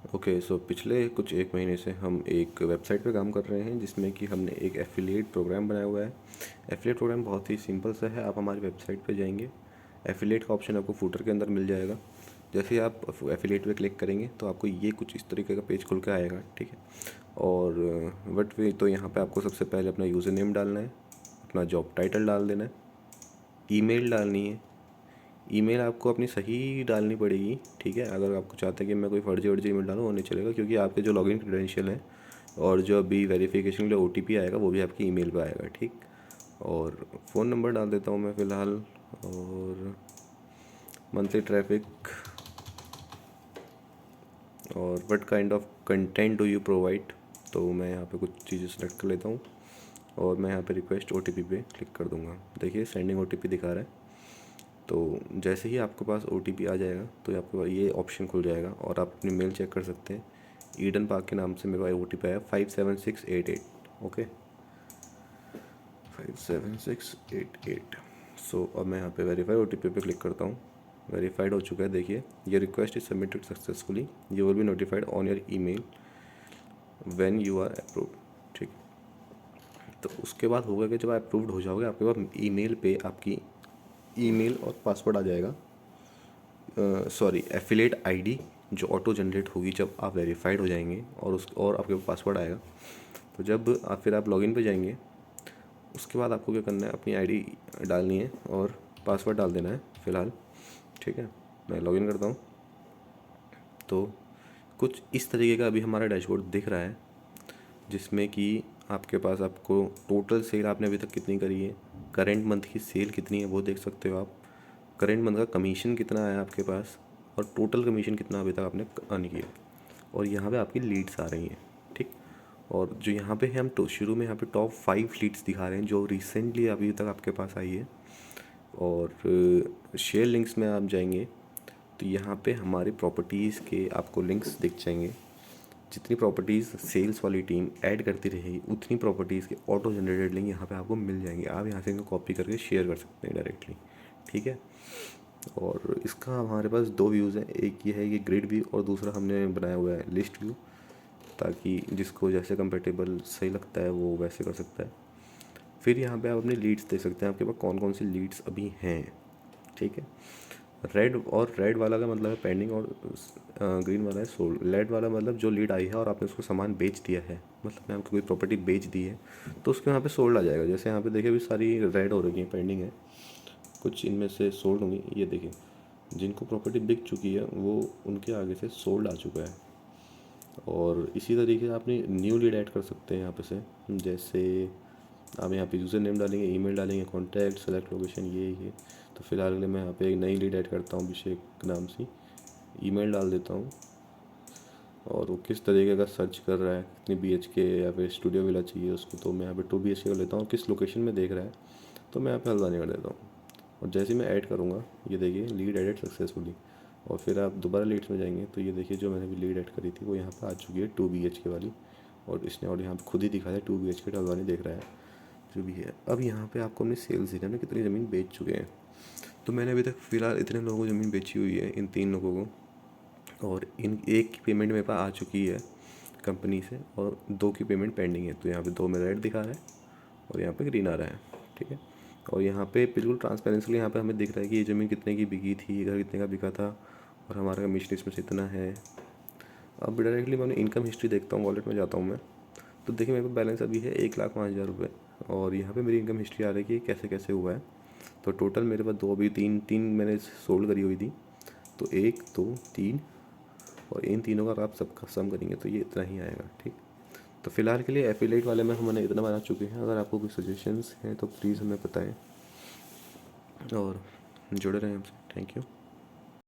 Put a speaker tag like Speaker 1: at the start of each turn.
Speaker 1: Okay, सो पिछले कुछ 1 महीने से हम एक वेबसाइट पे काम कर रहे हैं जिसमें कि हमने एक एफ़िलिएट प्रोग्राम बनाया हुआ है। एफ़िलिएट प्रोग्राम बहुत ही सिंपल सा है। आप हमारी वेबसाइट पे जाएंगे, एफ़िलिएट का ऑप्शन आपको फूटर के अंदर मिल जाएगा। जैसे ही आप एफ़िलिएट पे क्लिक करेंगे तो आपको ये कुछ इस तरीके का पेज खुल के आएगा, ठीक है। और बट वे तो यहाँ पे आपको सबसे पहले अपना यूज़र नेम डालना है, अपना जॉब टाइटल डाल देना है, ईमेल डालनी है। ईमेल आपको अपनी सही डालनी पड़ेगी, ठीक है। अगर आपको चाहते हैं कि मैं कोई फर्जी वर्जी ईमेल डालूँ वो नहीं चलेगा, क्योंकि आपके जो लॉगिन क्रेडेंशियल है और जो अभी वेरिफिकेशन के लिए ओटीपी आएगा वो भी आपकी ईमेल पे आएगा, ठीक। और फ़ोन नंबर डाल देता हूँ मैं फ़िलहाल, और मंथली ट्रैफिक, और what kind of content do you provide. तो मैं यहाँ पे कुछ चीज़ें सेलेक्ट कर लेता हूँ और मैं यहाँ पे रिक्वेस्ट ओटीपी पे क्लिक कर दूँगा। देखिए सेंडिंग ओटीपी दिखा रहा है। तो जैसे ही आपके पास ओटीपी आ जाएगा तो आपके पास ये ऑप्शन खुल जाएगा और आप अपनी मेल चेक कर सकते हैं। ईडन पार्क के नाम से मेरे पास ओटीपी आया 57688। ओके, 57688। सो अब मैं यहाँ पे वेरीफाई ओटीपी पे क्लिक करता हूँ। वेरीफाइड हो चुका है। देखिए ये request is submitted successfully, you will be notified on your email when you are approved, ठीक। तो उसके बाद होगा कि जब आप अप्रूव्ड हो जाओगे आपके पास ईमेल पे आपकी ईमेल और पासवर्ड आ जाएगा, सॉरी एफिलेट आईडी जो ऑटो जनरेट होगी जब आप वेरीफाइड हो जाएंगे, और आपके पास पासवर्ड आएगा। तो जब आप फिर आप लॉगिन पे जाएंगे, उसके बाद आपको क्या करना है, अपनी आईडी डालनी है और पासवर्ड डाल देना है फ़िलहाल, ठीक है। मैं लॉगिन करता हूँ तो कुछ इस तरीके का अभी हमारा डैशबोर्ड दिख रहा है, जिसमें कि आपके पास आपको टोटल सेल आपने अभी तक कितनी करी है, करेंट मंथ की सेल कितनी है वो देख सकते हो आप, करेंट मंथ का कमीशन कितना आया आपके पास, और टोटल कमीशन कितना अभी तक आपने अर्न किया। और यहाँ पे आपकी लीड्स आ रही हैं, ठीक। और जो यहाँ पे हम तो शुरू में यहाँ पे टॉप 5 लीड्स दिखा रहे हैं जो रिसेंटली अभी तक आपके पास आई है। और शेयर लिंक्स में आप जाएंगे तो यहाँ पे हमारी प्रॉपर्टीज़ के आपको लिंक्स दिख जाएंगे। जितनी प्रॉपर्टीज़ सेल्स वाली टीम ऐड करती रहेगी उतनी प्रॉपर्टीज़ के ऑटो जनरेटेड लिंक यहाँ पे आपको मिल जाएंगे। आप यहाँ से इनको कॉपी करके शेयर कर सकते हैं डायरेक्टली, ठीक है। और इसका हमारे पास 2 व्यूज़ हैं, एक ये है कि ग्रिड व्यू और दूसरा हमने बनाया हुआ है लिस्ट व्यू, ताकि जिसको जैसे कंपेटेबल सही लगता है वो वैसे कर सकता है। फिर यहाँ पे आप अपनी लीड्स देख सकते हैं, आपके पास कौन कौन सी लीड्स अभी हैं, ठीक है। रेड वाला का मतलब है पेंडिंग, और ग्रीन वाला है सोल्ड। रेड वाला मतलब जो लीड आई है और आपने उसको सामान बेच दिया है, मतलब मैं आपको कोई प्रॉपर्टी बेच दी है तो उसके यहाँ पे सोल्ड आ जाएगा। जैसे यहाँ पे देखिए अभी सारी रेड हो रही है, पेंडिंग है, कुछ इनमें से सोल्ड होंगी। ये देखिए जिनको प्रॉपर्टी बिक चुकी है वो उनके आगे से सोल्ड आ चुका है। और इसी तरीके से आपने न्यू लीड ऐड कर सकते हैं यहाँ पे से। जैसे आप यहाँ पे यूज़र नेम डालेंगे, ईमेल डालेंगे, कॉन्टैक्ट, सेलेक्ट लोकेशन, ये तो फ़िलहाल के लिए मैं यहाँ पे एक नई लीड ऐड करता हूँ अभिषेक नाम से, ईमेल डाल देता हूँ और वो किस तरीके का सर्च कर रहा है, कितनी BHK या फिर स्टूडियो विला चाहिए उसको, तो मैं यहाँ पे 2 BHK कर लेता हूँ। किस लोकेशन में देख रहा है तो मैं यहाँ पे हल्द्वानी कर देता हूँ। और जैसे ही मैं ऐड करूँगा ये देखिए लीड एडेड सक्सेसफुली। और फिर आप दोबारा लीड्स में जाएंगे तो ये देखिए जो मैंने भी लीड ऐड करी थी वो यहाँ पे आ चुकी है 2 BHK वाली, और इसने और यहाँ पे खुद ही दिखा है 2 BHK हल्द्वानी देख रहा है जो भी है। अब यहाँ पे आपको अपनी सेल्स दिखा, हमने कितनी ज़मीन बेच चुके हैं। तो मैंने अभी तक फ़िलहाल इतने लोगों को ज़मीन बेची हुई है, इन 3 लोगों को, और इन एक की पेमेंट मेरे पास आ चुकी है कंपनी से और 2 की पेमेंट पेंडिंग है। तो यहाँ पे 2 में रेड दिखा रहा है और यहाँ पे ग्रीन आ रहा है, ठीक है। और यहाँ पे बिल्कुल ट्रांसपेरेंसली यहाँ पे हमें दिख रहा है कि ये ज़मीन कितने की बिकी थी, ये घर कितने का बिका था, और हमारा कमीशन इसमें से इतना है। अब डायरेक्टली मैं इनकम हिस्ट्री देखता हूँ, वॉलेट में जाता हूँ मैं, तो देखिए मेरे पास बैलेंस अभी है 1,05,000 रुपये, और यहाँ पे मेरी इनकम हिस्ट्री आ रही है कि कैसे कैसे हुआ है। तो टोटल मेरे पास 2 अभी 3 मैंने सोल्ड करी हुई थी, तो 1 2 3, और इन तीनों का आप सबका सम करेंगे तो ये इतना ही आएगा, ठीक। तो फ़िलहाल के लिए एफिलिएट वाले में हमने इतना बना चुके हैं। अगर आपको कोई सजेशंस हैं तो प्लीज़ हमें बताएं और जुड़े रहें हमसे। Thank you.